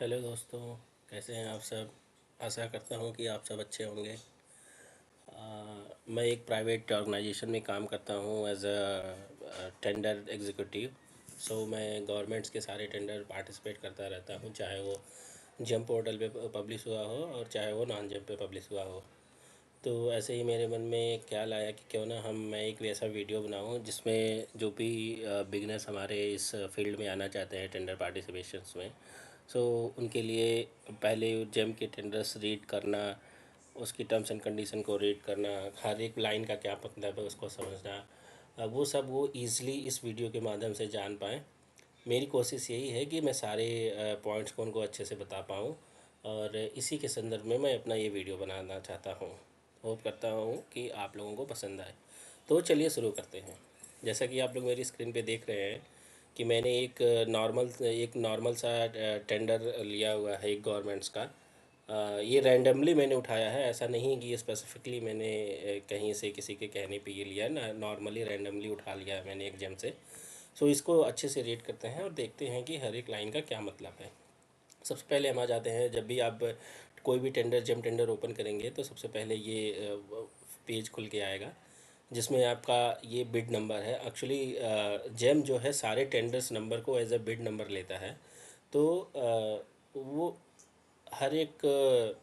Hello दोस्तों, कैसे हैं आप सब। आशा करता हूँ कि आप सब अच्छे होंगे। मैं एक प्राइवेट ऑर्गेनाइजेशन में काम करता हूँ एज अ टेंडर एग्जीक्यूटिव। सो मैं गवर्नमेंट्स के सारे टेंडर पार्टिसिपेट करता रहता हूँ, चाहे वो जेम पोर्टल पे पब्लिश हुआ हो और चाहे वो नॉन जेम पे पब्लिश हुआ हो। तो ऐसे ही मेरे मन में एक ख्याल आया कि क्यों ना मैं एक वैसा वीडियो बनाऊं जिसमें जो भी बिगनर्स हमारे इस फील्ड में आना चाहते हैं टेंडर पार्टिसिपेशंस में, सो उनके लिए पहले जेम के टेंडर्स रीड करना, उसकी टर्म्स एंड कंडीशन को रीड करना, हर एक लाइन का क्या मतलब है उसको समझना, वो सब वो ईज़िली इस वीडियो के माध्यम से जान पाएँ। मेरी कोशिश यही है कि मैं सारे पॉइंट्स को उनको अच्छे से बता पाऊँ, और इसी के संदर्भ में मैं अपना ये वीडियो बनाना चाहता हूँ। होप करता हूँ कि आप लोगों को पसंद आए। तो चलिए शुरू करते हैं। जैसा कि आप लोग मेरी स्क्रीन पे देख रहे हैं कि मैंने एक नॉर्मल सा टेंडर लिया हुआ है एक गवर्नमेंट्स का। ये रैंडमली मैंने उठाया है, ऐसा नहीं कि ये स्पेसिफिकली मैंने कहीं से किसी के कहने पे ये लिया ना, नॉर्मली रैंडमली उठा लिया है मैंने एक जेम से। सो इसको अच्छे से रीड करते हैं और देखते हैं कि हर एक लाइन का क्या मतलब है। सबसे पहले हम आ जाते हैं, जब भी आप कोई भी टेंडर जेम टेंडर ओपन करेंगे तो सबसे पहले ये पेज खुल के आएगा जिसमें आपका ये बिड नंबर है। एक्चुअली जेम जो है सारे टेंडर्स नंबर को एज अ बिड नंबर लेता है। तो वो हर एक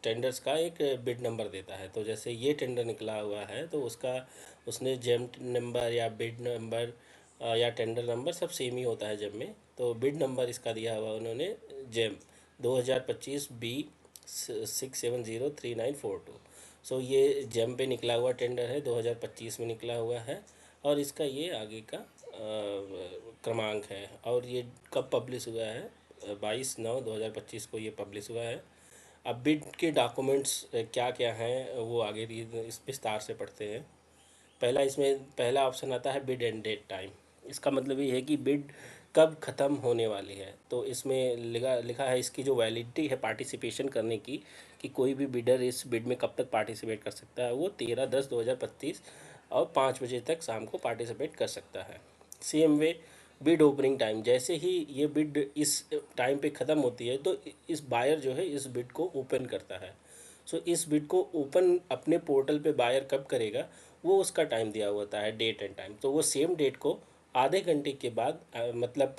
टेंडर्स का एक बिड नंबर देता है। तो जैसे ये टेंडर निकला हुआ है तो उसका उसने जेम नंबर या बिड नंबर या टेंडर नंबर सब सेम ही होता है जेम में। तो बिड नंबर इसका दिया हुआ उन्होंने जेम 2025 B 6703 942। सो ये जेम पे निकला हुआ टेंडर है, 2025 में निकला हुआ है, और इसका ये आगे का क्रमांक है। और ये कब पब्लिश हुआ है, 22/9/2025 को ये पब्लिश हुआ है। अब बिड के डॉक्यूमेंट्स क्या क्या हैं वो आगे इस विस्तार से पढ़ते हैं। पहला ऑप्शन आता है बिड एंड डेट टाइम। इसका मतलब ये है कि बिड कब ख़त्म होने वाली है। तो इसमें लिखा लिखा है इसकी जो वैलिडिटी है पार्टिसिपेशन करने की, कि कोई भी बिडर इस बिड में कब तक पार्टिसिपेट कर सकता है, वो 13/10/2025 और 5 बजे तक शाम को पार्टिसिपेट कर सकता है। Same way bid opening time, जैसे ही ये बिड इस टाइम पे ख़त्म होती है तो इस बायर जो है इस बिड को ओपन करता है। सो इस बिड को ओपन अपने पोर्टल पे बायर कब करेगा वो उसका टाइम दिया हुआ होता है, डेट एंड टाइम। तो वो सेम डेट को आधे घंटे के बाद मतलब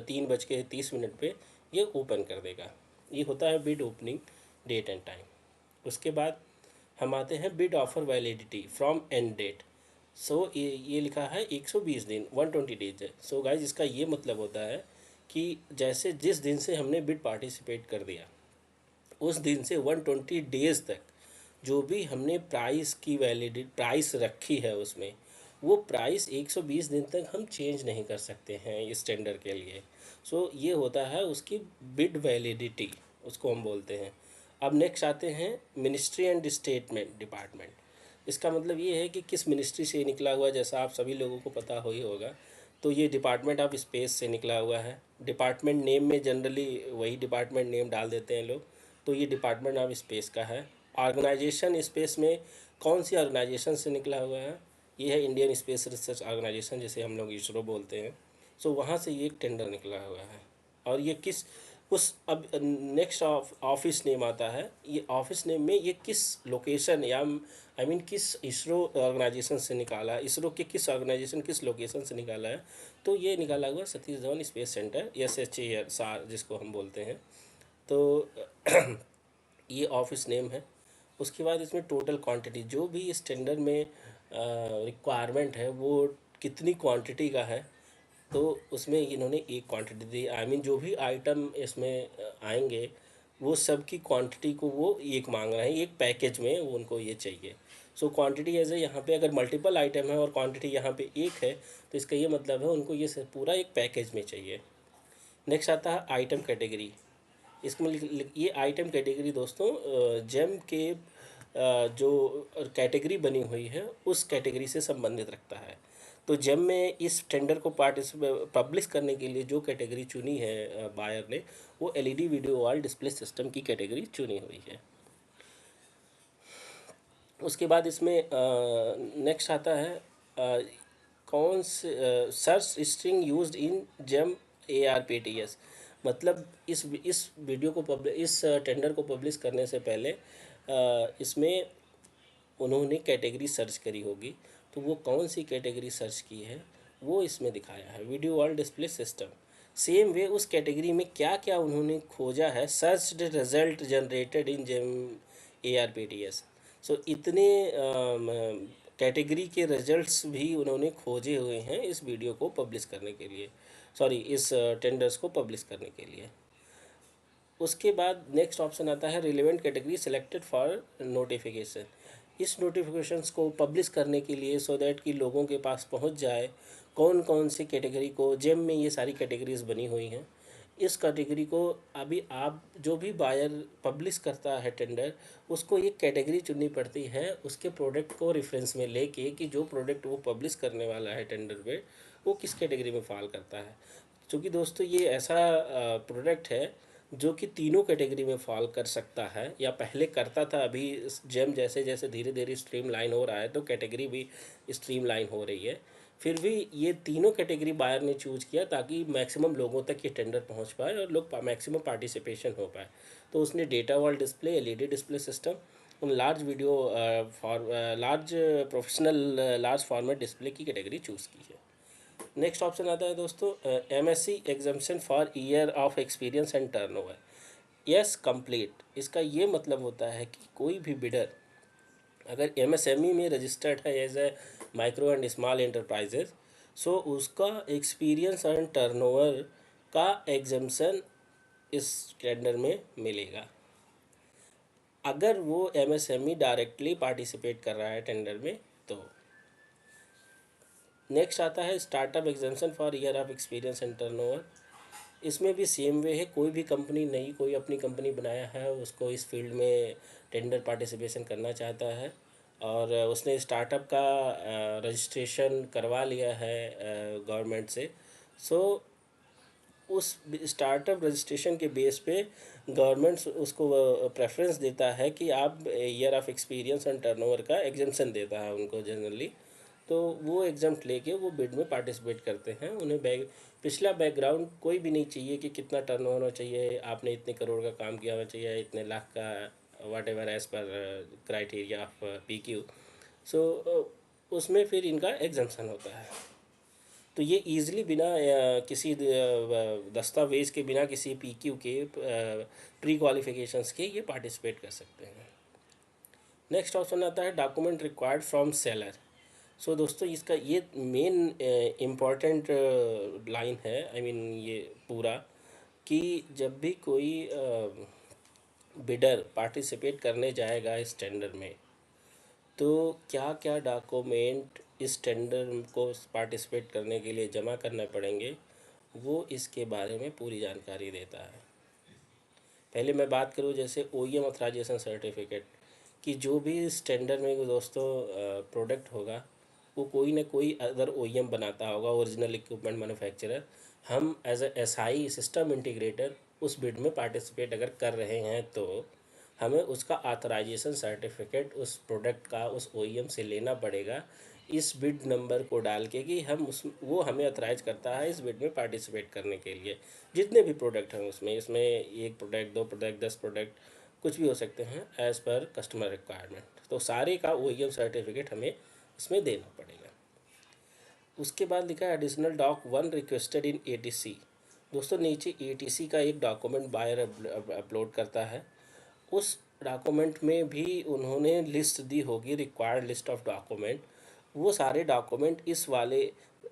3:30 पे ये ओपन कर देगा। ये होता है bid opening date and time. उसके बाद हम आते हैं bid offer validity from end date. So ये लिखा है 120 दिन 120 डेज है। सो गाइज इसका ये मतलब होता है कि जैसे जिस दिन से हमने बिड पार्टिसिपेट कर दिया उस दिन से 120 डेज तक जो भी हमने प्राइस रखी है उसमें, वो प्राइस 120 दिन तक हम चेंज नहीं कर सकते हैं इस टेंडर के लिए। सो ये होता है उसकी बिड वैलिडिटी, उसको हम बोलते हैं। अब नेक्स्ट आते हैं मिनिस्ट्री एंड स्टेटमेंट डिपार्टमेंट। इसका मतलब ये है कि किस मिनिस्ट्री से निकला हुआ, जैसा आप सभी लोगों को पता हो ही होगा। तो ये डिपार्टमेंट ऑफ स्पेस से निकला हुआ है। डिपार्टमेंट नेम में जनरली वही डिपार्टमेंट नेम डाल देते हैं लोग। तो ये डिपार्टमेंट ऑफ स्पेस का है। ऑर्गेनाइजेशन स्पेस में कौन सी ऑर्गेनाइजेशन से निकला हुआ है, ये है इंडियन स्पेस रिसर्च ऑर्गेनाइजेशन, जिसे हम लोग इसरो बोलते हैं। सो वहाँ से ये एक टेंडर निकला हुआ है। और ये किस उस अब नेक्स्ट ऑफिस नेम आता है। ये ऑफिस नेम में ये किस लोकेशन या किस इसरो ऑर्गेनाइजेशन से निकाला है, इसरो के किस ऑर्गेनाइजेशन किस लोकेशन से निकाला है। तो ये निकाला हुआ Satish Dhawan space centre, SHAR जिसको हम बोलते हैं। तो ये ऑफिस नेम है। उसके बाद इसमें टोटल क्वांटिटी जो भी इस टेंडर में रिक्वायरमेंट है वो कितनी क्वांटिटी का है। तो उसमें इन्होंने एक क्वांटिटी दी, जो भी आइटम इसमें आएंगे वो सब की क्वांटिटी को वो एक मांग रहे हैं, एक पैकेज में वो उनको ये चाहिए। सो क्वांटिटी एज ए यहाँ पे अगर मल्टीपल आइटम है और क्वांटिटी यहाँ पे एक है तो इसका ये मतलब है उनको ये सब पूरा एक पैकेज में चाहिए। नेक्स्ट आता है आइटम कैटेगरी। इसमें ये आइटम कैटेगरी दोस्तों जेम के जो कैटेगरी बनी हुई है उस कैटेगरी से संबंधित रखता है। तो जेम में इस टेंडर को पब्लिश करने के लिए जो कैटेगरी चुनी है बायर ने, वो LED video wall display system की कैटेगरी चुनी हुई है। उसके बाद इसमें नेक्स्ट आता है कौन से search string used in GeM ARPTS। मतलब इस वीडियो को इस टेंडर को पब्लिश करने से पहले इसमें उन्होंने कैटेगरी सर्च करी होगी, तो वो कौन सी कैटेगरी सर्च की है वो इसमें दिखाया है। Video wall display system, same way उस कैटेगरी में क्या क्या उन्होंने खोजा है, search result generated in GeM ARPTS। So इतने कैटेगरी के रिजल्ट्स भी उन्होंने खोजे हुए हैं इस वीडियो को पब्लिश करने के लिए, सॉरी इस टेंडर्स को पब्लिश करने के लिए। उसके बाद नेक्स्ट ऑप्शन आता है relevant category selected for notification. इस नोटिफिकेशंस को पब्लिश करने के लिए सो दैट कि लोगों के पास पहुंच जाए कौन कौन सी कैटेगरी को, जेम में ये सारी कैटेगरीज बनी हुई हैं, इस कैटेगरी को अभी आप जो भी बायर पब्लिश करता है टेंडर, उसको एक कैटेगरी चुननी पड़ती है उसके प्रोडक्ट को रेफरेंस में लेके कि जो प्रोडक्ट वो पब्लिश करने वाला है टेंडर पे वो किस कैटेगरी में फॉल करता है। क्योंकि दोस्तों ये ऐसा प्रोडक्ट है जो कि तीनों कैटेगरी में फॉल कर सकता है या पहले करता था। अभी जेम जैसे जैसे धीरे धीरे स्ट्रीम लाइन हो रहा है तो कैटेगरी भी स्ट्रीम लाइन हो रही है। फिर भी ये तीनों कैटेगरी बायर ने चूज किया ताकि मैक्सिमम लोगों तक ये टेंडर पहुंच पाए और लोग मैक्सिमम पार्टिसिपेशन हो पाए। तो उसने data wall display, LED display system, उन large video large professional large format display की कैटेगरी चूज़ की है। नेक्स्ट ऑप्शन आता है दोस्तों MSc exemption for year of experience and turnover. Yes complete, इसका ये मतलब होता है कि कोई भी बिडर अगर MSME में रजिस्टर्ड है as a micro and small enterprises, so उसका एक्सपीरियंस एंड टर्नओवर का एग्जामिशन इस टेंडर में मिलेगा अगर वो MSME डायरेक्टली पार्टिसिपेट कर रहा है टेंडर में। तो नेक्स्ट आता है startup exemption for year of experience and turnover. इसमें भी सेम वे है, कोई भी कंपनी नहीं, कोई अपनी कंपनी बनाया है उसको इस फील्ड में टेंडर पार्टिसिपेशन करना चाहता है और उसने स्टार्टअप का रजिस्ट्रेशन करवा लिया है गवर्नमेंट से। सो उस स्टार्टअप रजिस्ट्रेशन के बेस पे गवर्नमेंट उसको प्रेफरेंस देता है कि आप year of experience and turnover का एग्जाम्शन देता है उनको जनरली। तो वो एग्जाम लेके वो बिड में पार्टिसिपेट करते हैं। उन्हें पिछला बैकग्राउंड कोई भी नहीं चाहिए कि कितना टर्न होना चाहिए, आपने इतने करोड़ का काम किया होना चाहिए, इतने लाख का, whatever as per criteria of PQ। So उसमें फिर इनका एग्जाम्शन होता है। तो ये ईज़िली बिना किसी दस्तावेज़ के, बिना किसी PQ के, प्री क्वालिफिकेशंस के ये पार्टिसिपेट कर सकते हैं। नेक्स्ट ऑप्शन आता है डॉक्यूमेंट रिक्वायर्ड फ्रॉम सेलर। सो दोस्तों इसका ये मेन इम्पॉर्टेंट लाइन है, आई मीन ये पूरा, कि जब भी कोई बिडर पार्टिसिपेट करने जाएगा इस टेंडर में तो क्या क्या डॉक्यूमेंट इस टेंडर को पार्टिसिपेट करने के लिए जमा करने पड़ेंगे, वो इसके बारे में पूरी जानकारी देता है। पहले मैं बात करूँ जैसे OEM ऑथराइजेशन सर्टिफिकेट, कि जो भी इस टेंडर में दोस्तों प्रोडक्ट होगा वो कोई ना कोई अदर OEM बनाता होगा, ओरिजिनल इक्विपमेंट मैन्युफैक्चरर। हम as a SI system integrator उस बिड में पार्टिसिपेट अगर कर रहे हैं तो हमें उसका ऑथराइजेशन सर्टिफिकेट उस प्रोडक्ट का उस OEM से लेना पड़ेगा, इस बिड नंबर को डाल के कि हम उस वो हमें ऑथराइज करता है इस बिड में पार्टिसिपेट करने के लिए। जितने भी प्रोडक्ट हैं उसमें, इसमें 1 प्रोडक्ट, 2 प्रोडक्ट, 10 प्रोडक्ट, कुछ भी हो सकते हैं एज़ पर कस्टमर रिक्वायरमेंट। तो सारे का OEM सर्टिफिकेट हमें इसमें देना पड़ेगा। उसके बाद लिखा है एडिशनल डॉक 1 रिक्वेस्टेड इन ATC। दोस्तों नीचे ATC का एक डॉक्यूमेंट बायर अपलोड करता है, उस डॉक्यूमेंट में भी उन्होंने लिस्ट दी होगी, रिक्वायर्ड लिस्ट ऑफ डॉक्यूमेंट। वो सारे डॉक्यूमेंट इस वाले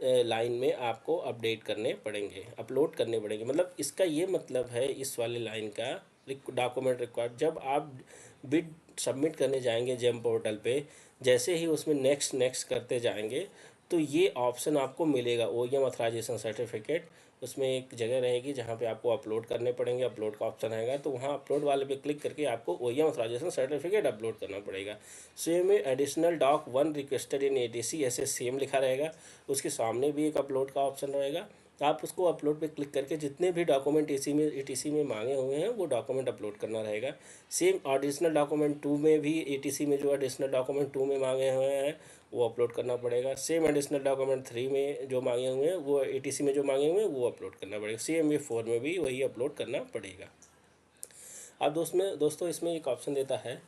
लाइन में आपको अपडेट करने पड़ेंगे, अपलोड करने पड़ेंगे। मतलब इसका ये मतलब है इस वाले लाइन का डॉक्यूमेंट रिक्वायर्ड, जब आप बिड सबमिट करने जाएंगे जेम पोर्टल पे, जैसे ही उसमें नेक्स्ट नेक्स्ट करते जाएंगे तो ये ऑप्शन आपको मिलेगा OEM ऑथराइजेशन सर्टिफिकेट। उसमें एक जगह रहेगी जहाँ पे आपको अपलोड करने पड़ेंगे, अपलोड का ऑप्शन आएगा तो वहाँ अपलोड वाले पे क्लिक करके आपको OEM ऑथराइजेशन सर्टिफिकेट अपलोड करना पड़ेगा। सेम में एडिशनल डॉक 1 रिक्वेस्टेड इन ATC ऐसे सेम लिखा रहेगा, उसके सामने भी एक अपलोड का ऑप्शन रहेगा आप उसको अपलोड पे क्लिक करके जितने भी डॉक्यूमेंट ईटीसी में मांगे हुए हैं वो डॉक्यूमेंट अपलोड करना रहेगा। सेम एडिशनल डॉक्यूमेंट 2 में भी ईटीसी में जो एडिशनल डॉक्यूमेंट 2 में मांगे हुए हैं वो अपलोड करना पड़ेगा। सेम एडिशनल डॉक्यूमेंट 3 में जो मांगे हुए हैं वो ईटीसी में जो मांगे हुए हैं वो अपलोड करना पड़ेगा। सेम ये 4 में भी वही अपलोड करना पड़ेगा। अब दोस्तों इसमें एक ऑप्शन देता है,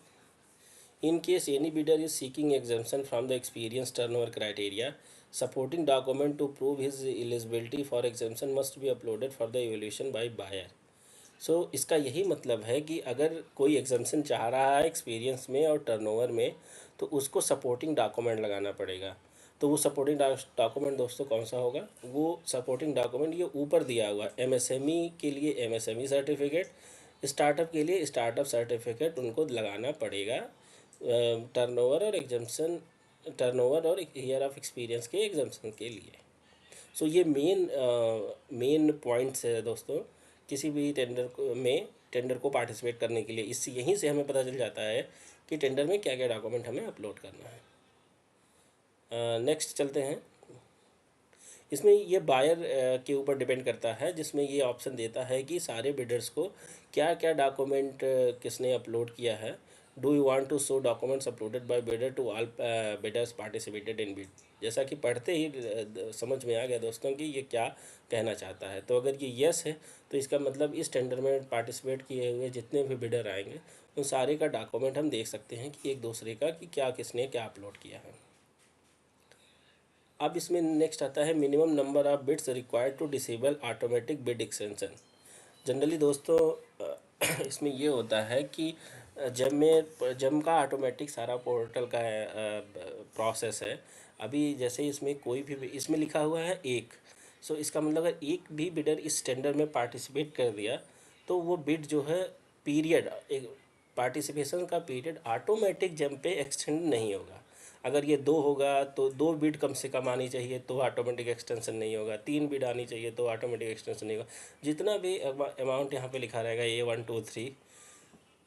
in case any bidder is seeking exemption from the experience turnover criteria, supporting document to prove his eligibility for exemption must be uploaded for the evaluation by buyer. So इसका यही मतलब है कि अगर कोई एग्जाम्पशन चाह रहा है एक्सपीरियंस में और टर्नओवर में तो उसको सपोर्टिंग डॉक्यूमेंट लगाना पड़ेगा। तो वो सपोर्टिंग डॉक्यूमेंट दोस्तों कौन सा होगा? वो सपोर्टिंग डॉक्यूमेंट ये ऊपर दिया हुआ एमएसएमई के लिए एमएसएमई सर्टिफिकेट, स्टार्टअप के लिए स्टार्टअप सर्टिफिकेट उनको लगाना पड़ेगा टर्नओवर और एग्जाम्पशन, टर्नओवर और ईयर ऑफ एक्सपीरियंस के एग्जाम्पशन के लिए। सो ये मेन पॉइंट्स है दोस्तों किसी भी टेंडर को पार्टिसिपेट करने के लिए। इससे यहीं से हमें पता चल जाता है कि टेंडर में क्या क्या डॉक्यूमेंट हमें अपलोड करना है। नेक्स्ट चलते हैं। इसमें ये बायर के ऊपर डिपेंड करता है, जिसमें ये ऑप्शन देता है कि सारे बिडर्स को क्या क्या डॉक्यूमेंट किसने अपलोड किया है। Do you want to show documents uploaded by bidder to all bidders participated in bid. जैसा कि पढ़ते ही समझ में आ गया दोस्तों कि ये क्या कहना चाहता है। तो अगर ये यस है तो इसका मतलब इस टेंडर में पार्टिसिपेट किए हुए जितने भी बिडर आएंगे उन सारे का डॉक्यूमेंट हम देख सकते हैं कि एक दूसरे का कि क्या किसने क्या अपलोड किया है। अब इसमें नेक्स्ट आता है minimum number of bits required to disable automatic bid extension. Generally दोस्तों इसमें ये होता है कि जब का ऑटोमेटिक सारा पोर्टल का प्रोसेस है। अभी जैसे इसमें कोई भी इसमें लिखा हुआ है एक, सो इसका मतलब अगर एक भी बिडर इस टेंडर में पार्टिसिपेट कर दिया तो वो बिड जो है पीरियड, एक पार्टिसिपेशन का पीरियड ऑटोमेटिक जंप पे एक्सटेंड नहीं होगा। अगर ये 2 होगा तो 2 बिड कम से कम आनी चाहिए तो ऑटोमेटिक एक्सटेंशन नहीं होगा, 3 बिड आनी चाहिए तो ऑटोमेटिक एक्सटेंशन नहीं होगा। जितना भी अमाउंट यहाँ पे लिखा रहेगा A1 2 3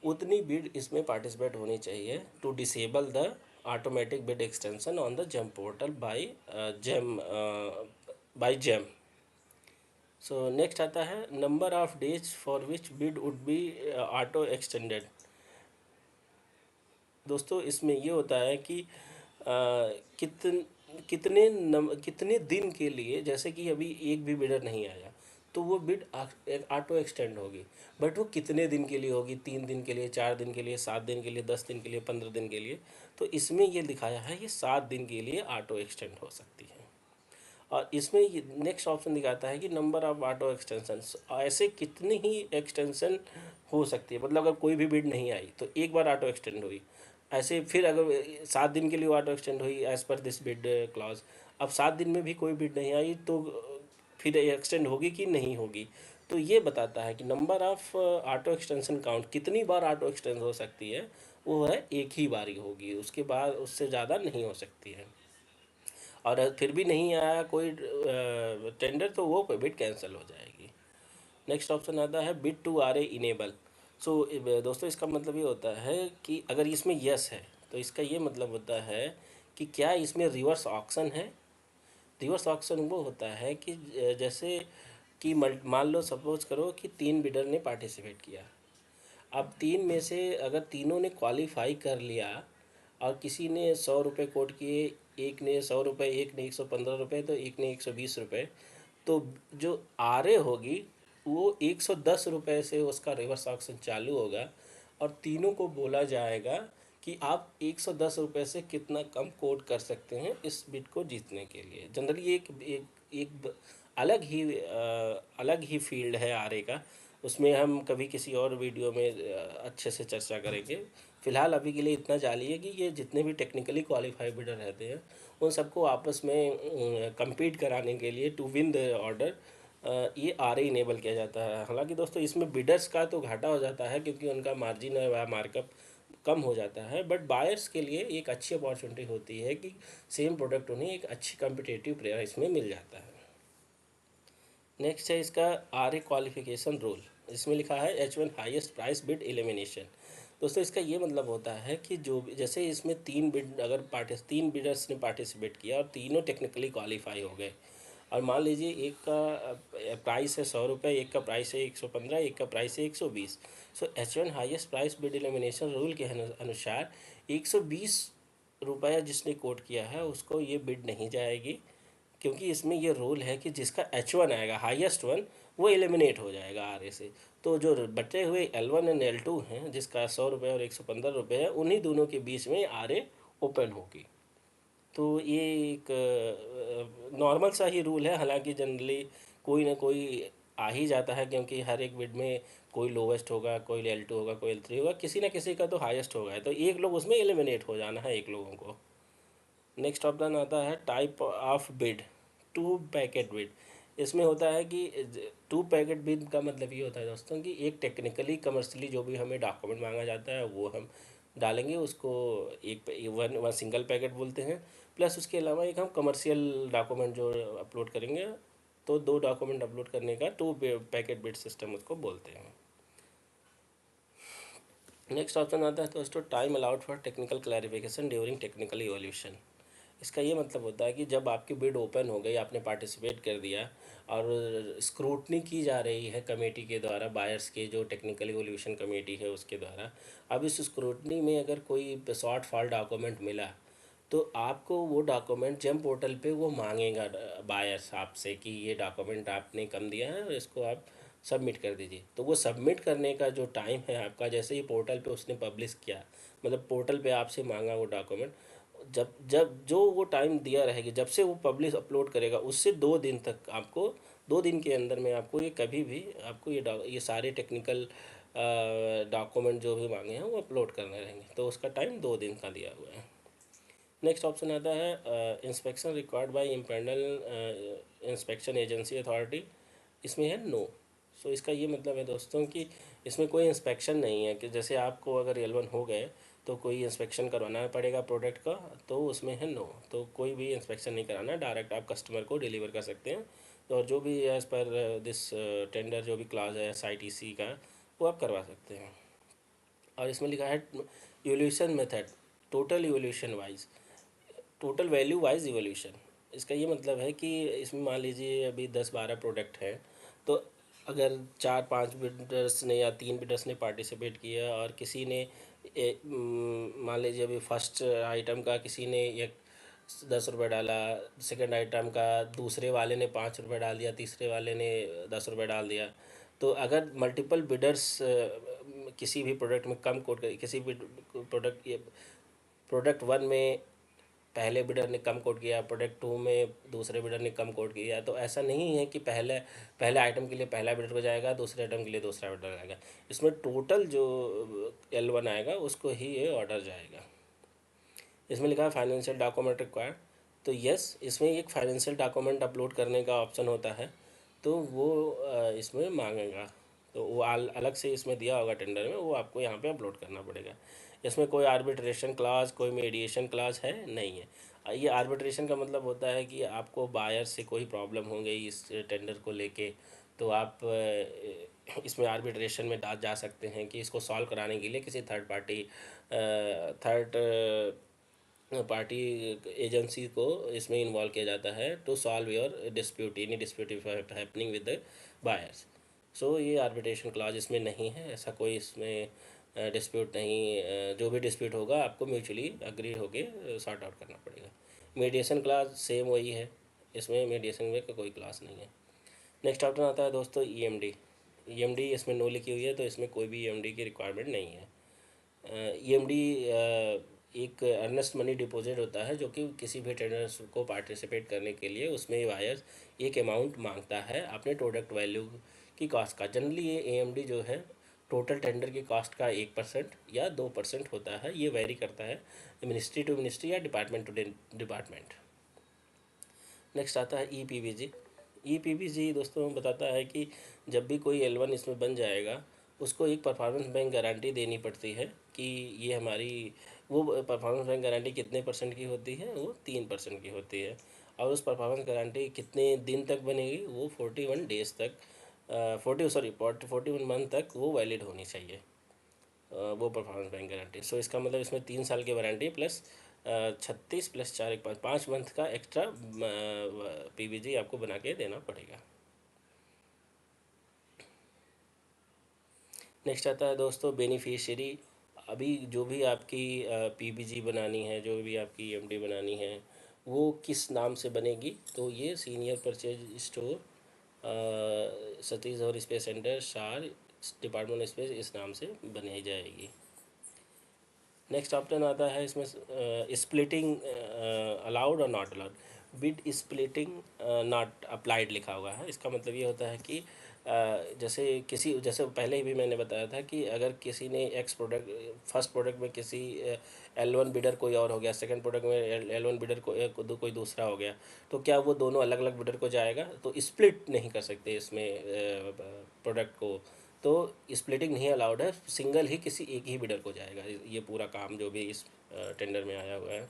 उतनी बिड इसमें पार्टिसिपेट होनी चाहिए to disable the automatic bid extension on the GeM portal by GeM. So next आता है number of days for which bid would be auto extended. दोस्तों इसमें ये होता है कि कितने दिन के लिए, जैसे कि अभी एक भी बिडर नहीं आया तो वो बिड ऑटो एक्सटेंड होगी। बट वो कितने दिन के लिए होगी? 3 दिन के लिए, 4 दिन के लिए, 7 दिन के लिए, 10 दिन के लिए, 15 दिन के लिए। तो इसमें ये दिखाया है ये 7 दिन के लिए ऑटो एक्सटेंड हो सकती है। और इसमें नेक्स्ट ऑप्शन दिखाता है कि नंबर ऑफ ऑटो एक्सटेंशन, ऐसे कितनी ही एक्सटेंशन हो सकती है। मतलब अगर कोई भी बिड नहीं आई तो एक बार ऑटो एक्सटेंड हुई, ऐसे फिर अगर 7 दिन के लिए ऑटो एक्सटेंड हुई as per this bid clause. अब 7 दिन में भी कोई बिड नहीं आई तो फिर एक्सटेंड होगी कि नहीं होगी। तो ये बताता है कि number of auto extension count, कितनी बार ऑटो एक्सटेंड हो सकती है, वो है एक ही बारी होगी, उसके बाद उससे ज़्यादा नहीं हो सकती है। और फिर भी नहीं आया कोई टेंडर तो वो बिड कैंसिल हो जाएगी। नेक्स्ट ऑप्शन आता है bid to R A enable. So दोस्तों इसका मतलब ये होता है कि अगर इसमें यस है तो इसका ये मतलब होता है कि क्या इसमें रिवर्स ऑक्शन है। रिवर्स ऑक्शन वो होता है कि जैसे कि मान लो सपोज करो कि 3 बिडर ने पार्टिसिपेट किया। अब 3 में से अगर तीनों ने क्वालिफाई कर लिया और किसी ने 100 रुपये कोट किए, एक ने 100 रुपये, एक ने 115 रुपये, तो एक ने 120 रुपये, तो जो आर होगी वो 110 रुपये से उसका रिवर्स ऑक्शन चालू होगा और तीनों को बोला जाएगा कि आप 110 रुपये से कितना कम कोट कर सकते हैं इस बिड को जीतने के लिए। जनरली एक अलग ही फील्ड है आर का, उसमें हम कभी किसी और वीडियो में अच्छे से चर्चा करेंगे। फ़िलहाल अभी के लिए इतना जानिए कि ये जितने भी टेक्निकली क्वालिफाइड बिडर रहते हैं उन सबको आपस में compete कराने के लिए टू विन द ऑर्डर ये आर इनेबल किया जाता है। हालांकि दोस्तों इसमें बिडर्स का तो घाटा हो जाता है क्योंकि उनका मार्जिन है वह मार्कअप कम हो जाता है, बट बायर्स के लिए एक अच्छी अपॉर्चुनिटी होती है कि सेम प्रोडक्ट उन्हें एक अच्छी कम्पिटेटिव प्राइस में मिल जाता है। नेक्स्ट है इसका आर ए क्वालिफिकेशन रूल। इसमें लिखा है H1 highest price bid elimination. दोस्तों इसका ये मतलब होता है कि जो जैसे इसमें 3 बिडर्स ने पार्टिसिपेट किया और तीनों टेक्निकली क्वालिफाई हो गए। और मान लीजिए एक का प्राइस है 100 रुपये, एक का प्राइस है 115, एक का प्राइस है 120। सो H1 highest price bid elimination rule के अनुसार 120 रुपया जिसने कोट किया है उसको ये बिड नहीं जाएगी, क्योंकि इसमें ये रूल है कि जिसका H1 आएगा हाईएस्ट वन वो एलिमिनेट हो जाएगा आर ए से। तो जो बचे हुए L1 एंड L2 हैं जिसका 100 रुपये और 115 रुपये है, उन्हीं दोनों के बीच में आर ए ओपन होगी। तो ये एक नॉर्मल सा ही रूल है, हालांकि जनरली कोई ना कोई आ ही जाता है, क्योंकि हर एक बिड में कोई लोवेस्ट होगा, कोई L2 होगा, कोई L3 होगा, किसी ना किसी का तो हाईएस्ट होगा, तो एक लोग उसमें एलिमिनेट हो जाना है एक लोगों को। नेक्स्ट ऑप्शन आता है type of bid, two packet bid. इसमें होता है कि टू पैकेट बिड का मतलब ये होता है दोस्तों कि एक टेक्निकली कमर्शियली जो भी हमें डॉक्यूमेंट मांगा जाता है वो हम डालेंगे, उसको एक वन सिंगल पैकेट बोलते हैं। प्लस उसके अलावा एक हम कमर्शियल डॉक्यूमेंट जो अपलोड करेंगे, तो दो डॉक्यूमेंट अपलोड करने का टू पैकेट बिड सिस्टम उसको बोलते हैं। नेक्स्ट ऑप्शन आता है दोस्तों time allowed for technical clarification during technical evolution. इसका ये मतलब होता है कि जब आपकी बिड ओपन हो गई, आपने पार्टिसिपेट कर दिया और स्क्रूटनी की जा रही है कमेटी के द्वारा, बायर्स के जो टेक्निकल इवोल्यूशन कमेटी है उसके द्वारा, अब इस स्क्रूटनी में अगर कोई शॉर्ट फॉल डॉक्यूमेंट मिला तो आपको वो डॉक्यूमेंट जेम पोर्टल पे वो मांगेगा बायर्स आपसे कि ये डॉक्यूमेंट आपने कम दिया है और इसको आप सबमिट कर दीजिए। तो वो सबमिट करने का जो टाइम है आपका, जैसे ही पोर्टल पे उसने पब्लिश किया, मतलब पोर्टल पे आपसे मांगा वो डॉक्यूमेंट, जब जब जो वो टाइम दिया रहेगी जब से वो पब्लिश अपलोड करेगा उससे 2 दिन तक आपको, 2 दिन के अंदर में आपको ये कभी भी आपको ये सारे टेक्निकल डॉक्यूमेंट जो भी मांगे हैं वो अपलोड करने रहेंगे। तो उसका टाइम 2 दिन का दिया हुआ है। नेक्स्ट ऑप्शन आता है inspection required by empanel inspection agency authority. इसमें है नो। सो इसका ये मतलब है दोस्तों कि इसमें कोई इंस्पेक्शन नहीं है, कि जैसे आपको अगर L1 हो गए तो कोई इंस्पेक्शन करवाना पड़ेगा प्रोडक्ट का, तो उसमें है नो। तो कोई भी इंस्पेक्शन नहीं कराना, डायरेक्ट आप कस्टमर को डिलीवर कर सकते हैं। तो और जो भी एज़ पर दिस टेंडर जो भी क्लास है SITC का, वो आप करवा सकते हैं। और इसमें लिखा है evolution method, total evolution wise, total value wise evolution. इसका ये मतलब है कि इसमें मान लीजिए अभी 10-12 प्रोडक्ट हैं, तो अगर 4-5 बिल्डर्स ने या 3 बिल्डर्स ने पार्टिसिपेट किया और किसी ने मान लीजिए अभी फर्स्ट आइटम का किसी ने एक 10 रुपये डाला, सेकंड आइटम का दूसरे वाले ने 5 रुपये डाल दिया, तीसरे वाले ने 10 रुपये डाल दिया। तो अगर मल्टीपल बिडर्स किसी भी प्रोडक्ट में कम कोट कर, किसी भी प्रोडक्ट 1 में पहले बिडर ने कम कोट किया, प्रोडक्ट 2 में दूसरे बिडर ने कम कोट किया, तो ऐसा नहीं है कि पहले आइटम के लिए पहला बिडर को जाएगा, दूसरे आइटम के लिए दूसरा बिडर जाएगा। इसमें टोटल जो L1 आएगा उसको ही ये ऑर्डर जाएगा। इसमें लिखा है फाइनेंशियल डॉक्यूमेंट रिक्वायर्ड। तो यस, इसमें एक फाइनेंशियल डॉक्यूमेंट अपलोड करने का ऑप्शन होता है, तो वो इसमें मांगेगा। तो वो अलग से इसमें दिया होगा टेंडर में, वो आपको यहाँ पे अपलोड करना पड़ेगा। इसमें कोई आर्बिट्रेशन क्लास, कोई मीडिएशन क्लास है नहीं है। ये आर्बिट्रेशन का मतलब होता है कि आपको बायर से कोई प्रॉब्लम हो गई इस टेंडर को लेके, तो आप इसमें आर्बिट्रेशन में जा सकते हैं कि इसको सॉल्व कराने के लिए किसी थर्ड पार्टी एजेंसी को इसमें इन्वॉल्व किया जाता है to solve your dispute, any dispute if happening with the buyers. So ये आर्बिट्रेशन क्लॉज इसमें नहीं है, ऐसा कोई इसमें डिस्प्यूट नहीं। जो भी डिस्प्यूट होगा आपको म्यूचुअली अग्री होके सॉर्ट आउट करना पड़ेगा। मीडिएशन क्लास सेम वही है, इसमें मीडिएशन में कोई क्लास नहीं है। नेक्स्ट ऑप्शन आता है दोस्तों EMD। EMD इसमें नो लिखी हुई है, तो इसमें कोई भी EMD की रिक्वायरमेंट नहीं है। EMD एक अर्नेस्ट मनी डिपॉजिट होता है जो कि किसी भी टेंडर को पार्टिसिपेट करने के लिए उसमें वायर्स एक अमाउंट मांगता है अपने प्रोडक्ट वैल्यू की कॉस्ट का। जनरली ये AMD जो है टोटल टेंडर की कॉस्ट का 1% या 2% होता है, ये वेरी करता है मिनिस्ट्री टू मिनिस्ट्री या डिपार्टमेंट टू डिपार्टमेंट। नेक्स्ट आता है EPBG दोस्तों बताता है कि जब भी कोई L1 इसमें बन जाएगा उसको एक परफॉर्मेंस बैंक गारंटी देनी पड़ती है कि ये हमारी, वो परफॉर्मेंस बैंक गारंटी कितने परसेंट की होती है, वो 3% की होती है। और उस परफॉर्मेंस गारंटी कितने दिन तक बनेगी, वो 41 डेज तक 41 मंथ तक वो वैलिड होनी चाहिए वो परफॉर्मेंस बैंक गारंटी। सो इसका मतलब इसमें 3 साल की वारंटी प्लस 36 + 4 = 5, 5 मंथ का एक्स्ट्रा पीवीजी आपको बना के देना पड़ेगा। नेक्स्ट आता है दोस्तों बेनिफिशियरी। अभी जो भी आपकी पीवीजी बनानी है, जो भी आपकी एमडी बनानी है, वो किस नाम से बनेगी? तो ये सीनियर परचेज स्टोर सतीश और स्पेस सेंटर शार डिपार्टमेंट ऑफ स्पेस, इस नाम से बनाई जाएगी। नेक्स्ट ऑप्शन आता है इसमें स्प्लिटिंग अलाउड और not allowed. Bid splitting not applied लिखा हुआ है। इसका मतलब ये होता है कि जैसे पहले ही भी मैंने बताया था कि अगर किसी ने एक्स प्रोडक्ट, फर्स्ट प्रोडक्ट में किसी L1 बिडर कोई और हो गया, सेकंड प्रोडक्ट में L1 बिडर कोई दूसरा हो गया, तो क्या वो दोनों अलग अलग बिडर को जाएगा? तो स्प्लिट नहीं कर सकते इसमें प्रोडक्ट को। तो स्प्लिटिंग नहीं अलाउड है, सिंगल ही किसी एक ही बिडर को जाएगा ये पूरा काम जो भी इस टेंडर में आया हुआ है।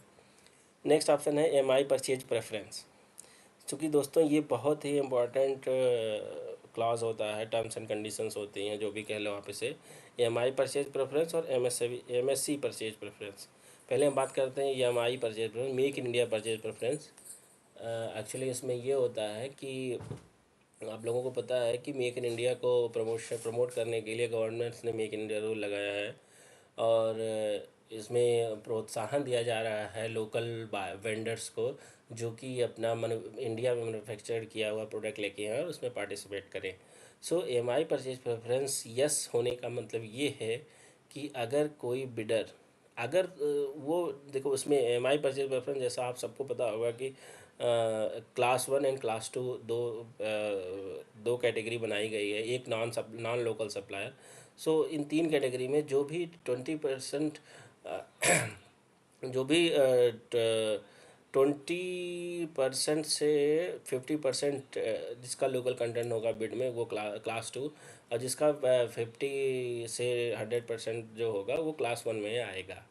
नेक्स्ट ऑप्शन है एमआई परचेज प्रेफरेंस। चूँकि दोस्तों ये बहुत ही इम्पॉर्टेंट क्लॉज होता है, टर्म्स एंड कंडीशंस होती हैं, जो भी कह लो आप इसे। एमआई परचेज प्रेफरेंस और एमएससी परचेज प्रेफरेंस। पहले हम बात करते हैं MI purchase preference, make in India purchase preference. Actually इसमें ये होता है कि आप लोगों को पता है कि मेक इन इंडिया को प्रमोट करने के लिए गवर्नमेंट ने मेक इन इंडिया रूल लगाया है, और इसमें प्रोत्साहन दिया जा रहा है लोकल वेंडर्स को, जो कि अपना इंडिया में मैन्युफैक्चर किया हुआ प्रोडक्ट लेके आए और उसमें पार्टिसिपेट करें। सो एमआई परचेज प्रेफरेंस यस होने का मतलब ये है कि अगर कोई बिडर, अगर वो देखो उसमें एमआई परचेज प्रेफरेंस जैसा आप सबको पता होगा कि क्लास 1 एंड क्लास 2 दो कैटेगरी बनाई गई है। एक नॉन लोकल सप्लायर। सो इन तीन कैटेगरी में जो भी 20% जो भी 20% से 50% जिसका लोकल कंटेंट होगा बिड में, वो क्लास 2, और जिसका 50 से 100% जो होगा वो क्लास 1 में आएगा,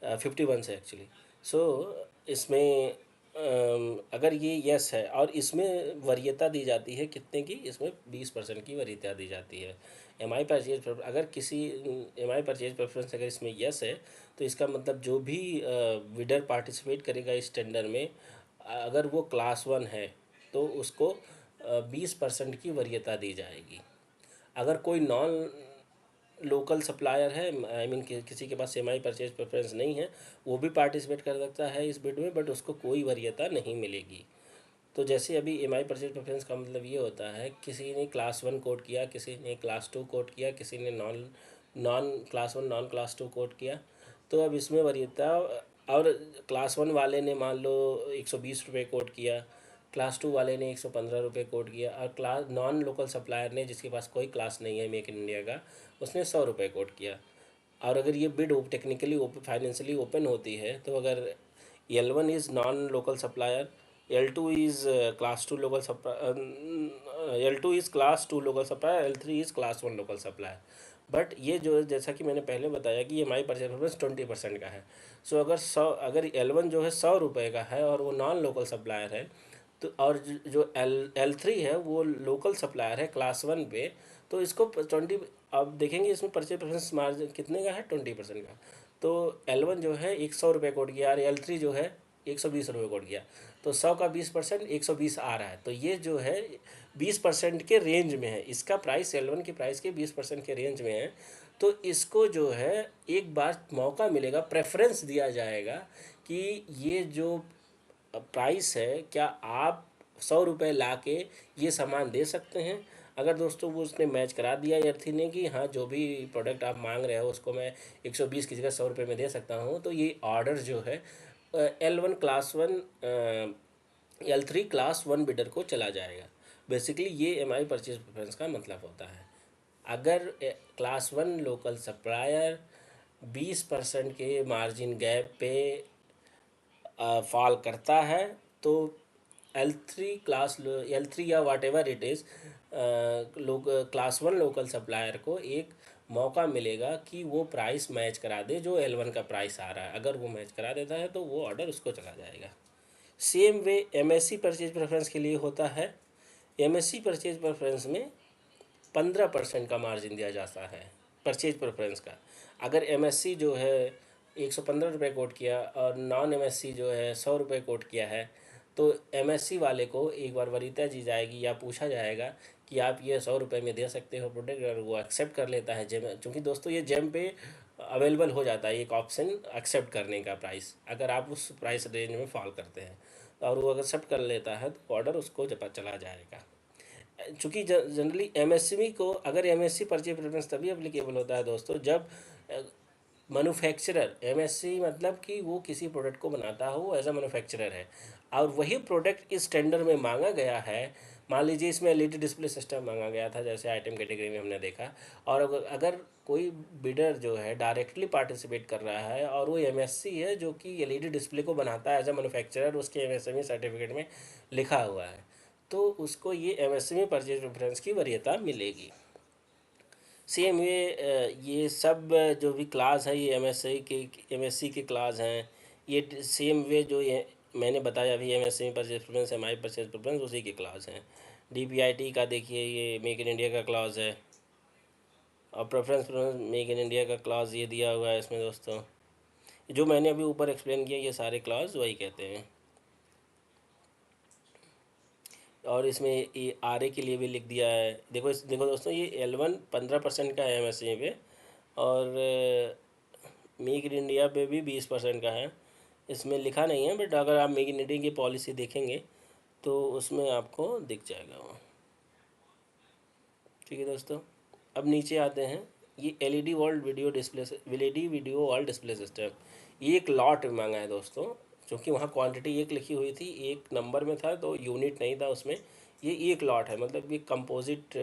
51 से एक्चुअली। सो इसमें अगर ये यस है, और इसमें वरीयता दी जाती है कितने की? इसमें 20% की वरीयता दी जाती है। अगर किसी एम आई परचेज प्रेफरेंस अगर इसमें यस है, तो इसका मतलब जो भी बिडर पार्टिसिपेट करेगा इस टेंडर में, अगर वो क्लास 1 है तो उसको 20% की वरीयता दी जाएगी। अगर कोई नॉन लोकल सप्लायर है, आई मीन किसी के पास एमआई परचेज प्रेफरेंस नहीं है, वो भी पार्टिसिपेट कर सकता है इस बिड में, बट उसको कोई वरीयता नहीं मिलेगी। तो जैसे अभी एमआई परचेज प्रेफरेंस का मतलब ये होता है, किसी ने क्लास 1 कोट किया, किसी ने क्लास 2 कोट किया, किसी ने non non class 1 non class 2 quote किया, तो अब इसमें वरीयता, और क्लास 1 वाले ने मान लो 120 रुपये कोट किया, क्लास 2 वाले ने 115 रुपये कोट किया, और क्लास नॉन लोकल सप्लायर ने, जिसके पास कोई क्लास नहीं है मेक इन इंडिया का, उसने 100 रुपये कोट किया। और अगर ये बिड टेक्निकली फाइनेंशियली ओपन होती है, तो अगर L1 is non local supplier, L2 is class 2 local supplier, L2 is class 2 local supplier, L3 is class 1 local supplier. But ये जो जैसा कि मैंने पहले बताया कि ये माई परचेज प्रेफरेंस 20% का है। सो अगर L1 जो है 100 रुपये का है और वो नॉन लोकल सप्लायर है, तो और जो L3 है वो लोकल सप्लायर है क्लास 1 पे, तो इसको 20, अब देखेंगे इसमें परचेज प्रेफरेंस मार्जिन कितने का है? 20% का। तो L1 जो है 100 रुपये कोट किया, और L3 जो है 120 रुपये कोट किया, तो 100 का 20% 120 आ रहा है। तो ये जो है 20% के रेंज में है, इसका प्राइस L1 के प्राइस के 20% के रेंज में है। तो इसको जो है एक बार मौका मिलेगा, प्रेफरेंस दिया जाएगा कि ये जो प्राइस है, क्या आप 100 रुपये ला के ये सामान दे सकते हैं? अगर दोस्तों वो उसने मैच करा दिया अर्थी ने कि हाँ जो भी प्रोडक्ट आप मांग रहे हो उसको मैं 120 की जगह 100 रुपये में दे सकता हूँ, तो ये ऑर्डर जो है L1 class 1 L3 class 1 bidder को चला जाएगा। बेसिकली ये एमआई परचेज प्रेफरेंस का मतलब होता है। अगर क्लास 1 लोकल सप्लायर 20% के मार्जिन गैप पे फॉल करता है, तो L3 या वाट एवर इट इज़, लोग क्लास 1 लोकल सप्लायर को एक मौका मिलेगा कि वो प्राइस मैच करा दे जो L1 का प्राइस आ रहा है। अगर वो मैच करा देता है तो वो ऑर्डर उसको चला जाएगा। Same way MSc purchase preference के लिए होता है। एमएससी परचेज प्रेफरेंस में 15% का मार्जिन दिया जाता है परचेज प्रेफरेंस का। अगर एमएससी जो है 115 रुपये कोट किया और नॉन एमएससी जो है 100 रुपये कोट किया है, तो एमएससी वाले को एक बार वरीयता दी जाएगी या पूछा जाएगा कि आप ये 100 रुपये में दे सकते हो प्रोडक्ट, और वो एक्सेप्ट कर लेता है जेम, क्योंकि दोस्तों ये जेम पे अवेलेबल हो जाता है एक ऑप्शन एक्सेप्ट करने का प्राइस, अगर आप उस प्राइस रेंज में फॉल करते हैं और वो अगर एक्सेप्ट कर लेता है तो ऑर्डर उसको जब चला जाएगा। चूँकि जनरली एमएसएमई को, अगर एमएससी परचेज प्रेफरेंस तभी एप्लीकेबल होता है दोस्तों जब मैन्युफैक्चरर, एमएससी मतलब कि वो किसी प्रोडक्ट को बनाता हो, वो एज अ मैन्युफैक्चरर है और वही प्रोडक्ट इस टेंडर में मांगा गया है। मान लीजिए इसमें एलईडी डिस्प्ले सिस्टम मांगा गया था, जैसे आइटम कैटेगरी में हमने देखा, और अगर कोई बिडर जो है डायरेक्टली पार्टिसिपेट कर रहा है और वो एमएससी है जो कि एलईडी डिस्प्ले को बनाता है एज अ मैन्युफैक्चरर, उसके एमएसएमई सर्टिफिकेट में लिखा हुआ है, तो उसको ये एमएसएमई परचेज प्रेफरेंस की वरीयता मिलेगी। सेम ये सब जो भी क्लास है, ये एमएससी के क्लास हैं, ये सेम वे जो ये मैंने बताया अभी, MSc purchase preference, MI purchase preference, उसी की क्लास हैं। डीपीआईटी का देखिए, ये मेक इन इंडिया का क्लास है, और प्रेफरेंस मेक इन इंडिया का क्लास ये दिया हुआ है इसमें दोस्तों। जो मैंने अभी ऊपर एक्सप्लेन किया ये सारे क्लास वही कहते हैं। और इसमें ये आर ए के लिए भी लिख दिया है। देखो दोस्तों, ये L1 15% का है एमएससी पे, और मेक इन इंडिया पे भी 20% का है। इसमें लिखा नहीं है, बट अगर आप मेक इन इंडिया की पॉलिसी देखेंगे तो उसमें आपको दिख जाएगा वो। ठीक है दोस्तों, अब नीचे आते हैं। ये LED video wall display system, ये एक लॉट मांगा है दोस्तों, क्योंकि वहाँ क्वांटिटी एक लिखी हुई थी, एक नंबर में था तो यूनिट नहीं था उसमें। ये एक लॉट है, मतलब ये कंपोजिट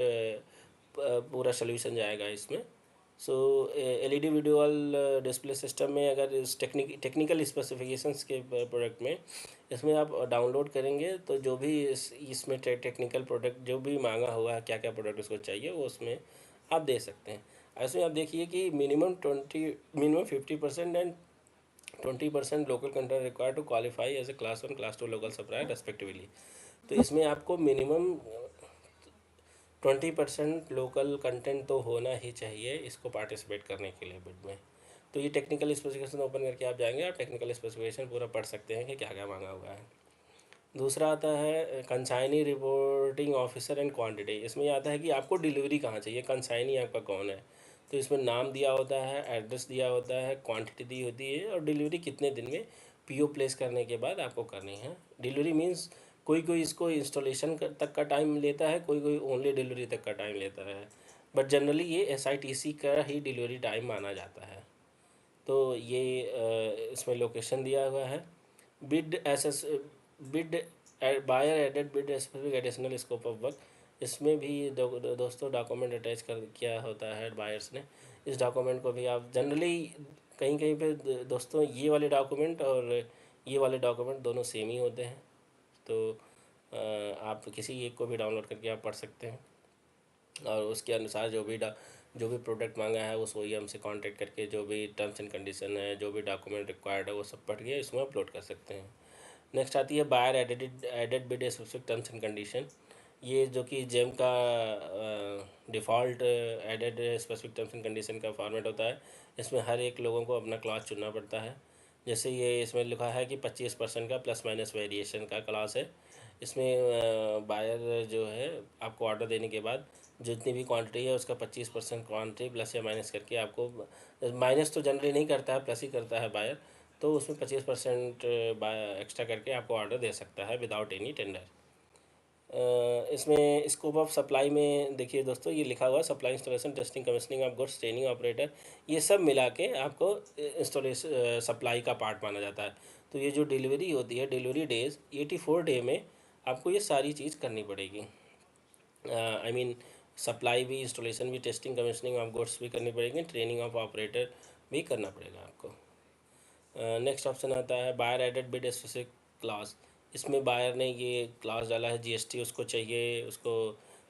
पूरा सोल्यूशन जाएगा इसमें। So LED video wall display system में, अगर इस टेक्निकल स्पेसिफिकेशंस के प्रोडक्ट में इसमें आप डाउनलोड करेंगे तो जो भी इसमें टेक्निकल प्रोडक्ट जो भी मांगा हुआ है, क्या क्या प्रोडक्ट उसको चाहिए, वो उसमें आप दे सकते हैं। ऐसे आप देखिए कि minimum 50% and 20% local content required to qualify as a class 1 class 2 local supplier respectively. तो इसमें आपको मिनिमम 20% लोकल कंटेंट तो होना ही चाहिए इसको पार्टिसिपेट करने के लिए बिड में। तो ये टेक्निकल स्पेसिफिकेशन ओपन करके आप जाएंगे, आप टेक्निकल स्पेसिफिकेशन पूरा पढ़ सकते हैं कि क्या क्या मांगा हुआ है। दूसरा आता है consignee reporting officer and quantity. इसमें यह आता है कि आपको डिलीवरी कहाँ चाहिए, कंसाइनी आपका कौन है, तो इसमें नाम दिया होता है, एड्रेस दिया होता है, क्वांटिटी दी होती है, और डिलीवरी कितने दिन में पीओ प्लेस करने के बाद आपको करनी है। डिलीवरी मीन्स कोई कोई इसको इंस्टॉलेशन तक का टाइम लेता है, कोई कोई ओनली डिलीवरी तक का टाइम लेता है, बट जनरली ये एसआईटीसी का ही डिलीवरी टाइम माना जाता है। तो ये इसमें लोकेशन दिया हुआ है। Bid access bid buyer added bid specific additional scope of work, इसमें भी दोस्तों डॉक्यूमेंट अटैच कर किया होता है बायर्स ने। इस डॉक्यूमेंट को भी आप जनरली कहीं कहीं पे दोस्तों ये वाले डॉक्यूमेंट और ये वाले डॉक्यूमेंट दोनों सेम ही होते हैं, तो आप किसी एक को भी डाउनलोड करके आप पढ़ सकते हैं, और उसके अनुसार जो भी प्रोडक्ट मांगा है उस OEM से कांटेक्ट करके जो भी टर्म्स एंड कंडीशन है, जो भी डॉक्यूमेंट रिक्वायर्ड है, वो सब पढ़ के इसमें अपलोड कर सकते हैं। नेक्स्ट आती है buyer added bid specific terms and condition. ये जो कि जेम का default added specific terms and condition का फॉर्मेट होता है। इसमें हर एक लोगों को अपना क्लास चुनना पड़ता है। जैसे ये इसमें लिखा है कि 25% का प्लस माइनस वेरिएशन का क्लास है। इसमें बायर जो है आपको ऑर्डर देने के बाद जितनी भी क्वांटिटी है उसका 25% क्वांटिटी प्लस या माइनस करके आपको, माइनस तो जनरली नहीं करता है, प्लस ही करता है बायर, तो उसमें 25% एक्स्ट्रा करके आपको ऑर्डर दे सकता है विदाउट एनी टेंडर। इसमें स्कोप ऑफ सप्लाई में देखिए दोस्तों, ये लिखा हुआ है supply installation testing commissioning of goods training operator, ये सब मिला के आपको इंस्टॉलेशन सप्लाई का पार्ट माना जाता है। तो ये जो डिलीवरी होती है, डिलीवरी डेज 84 डे में आपको ये सारी चीज़ करनी पड़ेगी। आई मीन सप्लाई भी, इंस्टॉलेशन भी, टेस्टिंग कमीशनिंग ऑफ गुड्स भी करनी पड़ेगी, ट्रेनिंग ऑफ ऑपरेटर भी करना पड़ेगा आपको। नेक्स्ट ऑप्शन आता है buyer added bid specific clause. इसमें बायर ने ये क्लास डाला है जीएसटी उसको चाहिए, उसको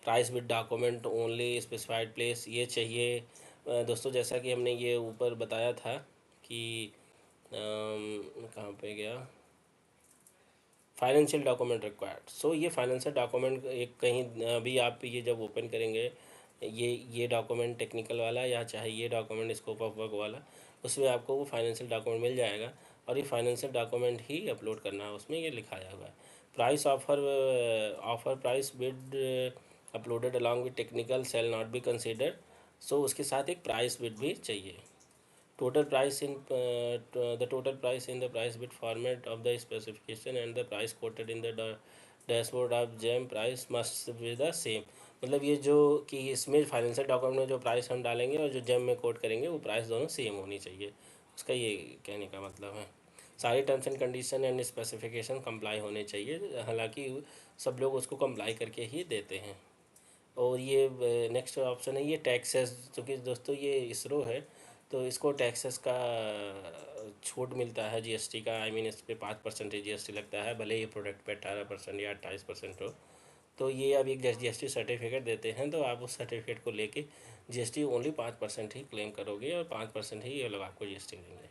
price with document only specified place ये चाहिए। दोस्तों जैसा कि हमने ये ऊपर बताया था कि कहाँ पे गया, फाइनेंशियल डॉक्यूमेंट रिक्वायर्ड। सो ये फाइनेंशियल डॉक्यूमेंट एक कहीं भी आप ये जब ओपन करेंगे ये डॉक्यूमेंट टेक्निकल वाला या चाहे ये डॉक्यूमेंट स्कोप ऑफ वर्क वाला, उसमें आपको वो फाइनेंशियल डॉक्यूमेंट मिल जाएगा और ये फाइनेंशियल डॉक्यूमेंट ही अपलोड करना है, उसमें ये लिखाया हुआ है। Price offer price bid uploaded along with technical cell not be considered. So उसके साथ एक प्राइस बिड भी चाहिए। Total price in the total price in the price bid format of the specification and the price quoted in the dashboard of GEM price must be the same। मतलब ये जो कि इसमें फाइनेंशियल डॉक्यूमेंट में जो price हम डालेंगे और जो जेम में कोट करेंगे वो प्राइस दोनों सेम होनी चाहिए, उसका ये कहने का मतलब है। सारे terms and condition and specification comply होने चाहिए, हालांकि सब लोग उसको कंप्लाई करके ही देते हैं। और ये नेक्स्ट ऑप्शन है ये टैक्सेस, क्योंकि दोस्तों ये इसरो है तो इसको टैक्सेस का छूट मिलता है जीएसटी का। आई मीन इस पर 5% जीएसटी लगता है, भले ये प्रोडक्ट पे 18% या 28% हो। तो ये अब एक जीएसटी सर्टिफिकेट देते हैं, तो आप उस सर्टिफिकेट को लेके जीएसटी ओनली 5% ही क्लेम करोगे और 5% ही ये लोग आपको जीएसटी देंगे।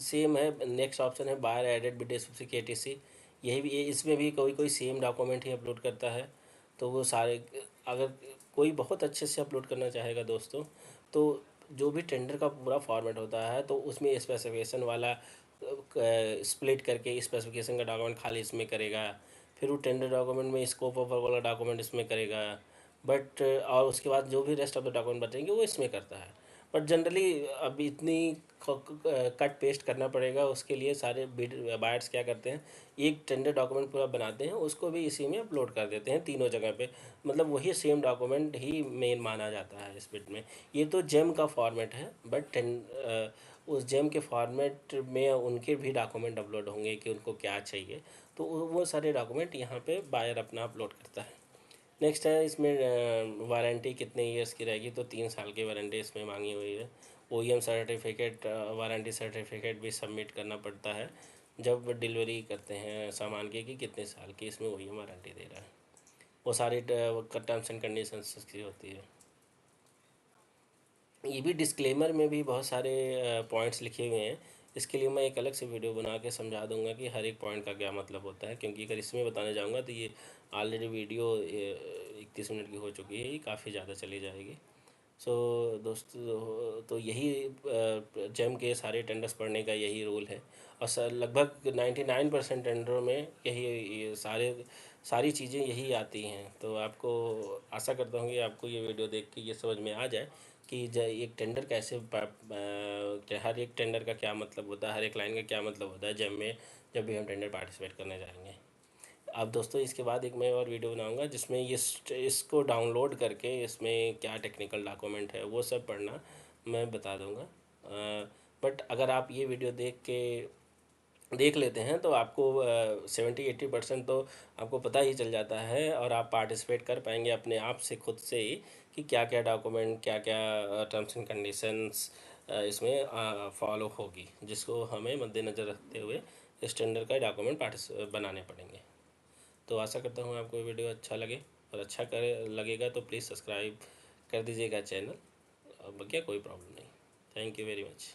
सेम है नेक्स्ट ऑप्शन है बायर एडेड बिड KTC। यही भी इसमें भी कोई कोई सेम डॉक्यूमेंट ही अपलोड करता है, तो वो सारे अगर कोई बहुत अच्छे से अपलोड करना चाहेगा दोस्तों, तो जो भी टेंडर का पूरा फॉर्मेट होता है तो उसमें स्पेसिफिकेशन वाला स्प्लिट करके स्पेसिफिकेशन का डॉक्यूमेंट खाली इसमें करेगा, फिर वो टेंडर डॉक्यूमेंट में स्कोप ऑफ वर्क वाला डॉक्यूमेंट इसमें करेगा, बट और उसके बाद जो भी रेस्ट ऑफ द डॉक्यूमेंट बचेंगे वो इसमें करता है। बट जनरली अब इतनी कट पेस्ट करना पड़ेगा उसके लिए सारे बिड बायर्स क्या करते हैं, एक टेंडर डॉक्यूमेंट पूरा बनाते हैं, उसको भी इसी में अपलोड कर देते हैं तीनों जगह पे। मतलब वही सेम डॉक्यूमेंट ही मेन माना जाता है इस बिड में। ये तो जेम का फॉर्मेट है, बट उस जेम के फॉर्मेट में उनके भी डॉक्यूमेंट अपलोड होंगे कि उनको क्या चाहिए, तो वो सारे डॉक्यूमेंट यहाँ पे बायर अपना अपलोड करता है। नेक्स्ट है इसमें वारंटी कितने ईयर्स की रहेगी, तो 3 साल की वारंटी इसमें मांगी हुई है। OEM सर्टिफिकेट वारंटी सर्टिफिकेट भी सबमिट करना पड़ता है जब डिलीवरी करते हैं सामान की कि कितने साल की इसमें OEM वारंटी दे रहा है। वो सारी टर्म्स एंड कंडीशंस की होती है। ये भी डिस्क्लेमर में भी बहुत सारे पॉइंट्स लिखे हुए हैं, इसके लिए मैं एक अलग से वीडियो बना के समझा दूंगा कि हर एक पॉइंट का क्या मतलब होता है, क्योंकि अगर इसमें बताने जाऊंगा तो ये ऑलरेडी वीडियो 31 मिनट की हो चुकी है, ये काफ़ी ज़्यादा चली जाएगी। सो दोस्तों तो यही जेम के सारे टेंडर्स पढ़ने का यही रूल है। और सर लगभग 99% टेंडरों में यही ये सारी चीज़ें यही आती हैं। तो आपको आशा करता हूँ कि आपको ये वीडियो देख के ये समझ में आ जाए कि एक टेंडर कैसे हर एक टेंडर का क्या मतलब होता है, हर एक लाइन का क्या मतलब होता है जेम में जब भी हम टेंडर पार्टिसिपेट करने जाएंगे। अब दोस्तों इसके बाद एक मैं और वीडियो बनाऊंगा जिसमें ये इसको डाउनलोड करके इसमें क्या टेक्निकल डॉक्यूमेंट है वो सब पढ़ना मैं बता दूंगा। बट अगर आप ये वीडियो देख लेते हैं तो आपको 70-80% तो आपको पता ही चल जाता है और आप पार्टिसिपेट कर पाएंगे अपने आप से खुद से ही कि क्या क्या डॉक्यूमेंट क्या क्या टर्म्स एंड कंडीशंस इसमें फॉलो होगी, जिसको हमें मद्देनज़र रखते हुए स्टैंडर्ड का डॉक्यूमेंट बनाने पड़ेंगे। तो आशा करता हूँ आपको ये वीडियो अच्छा लगे, और अच्छा करे लगेगा तो प्लीज़ सब्सक्राइब कर दीजिएगा चैनल। अब क्या कोई प्रॉब्लम नहीं। Thank you very much.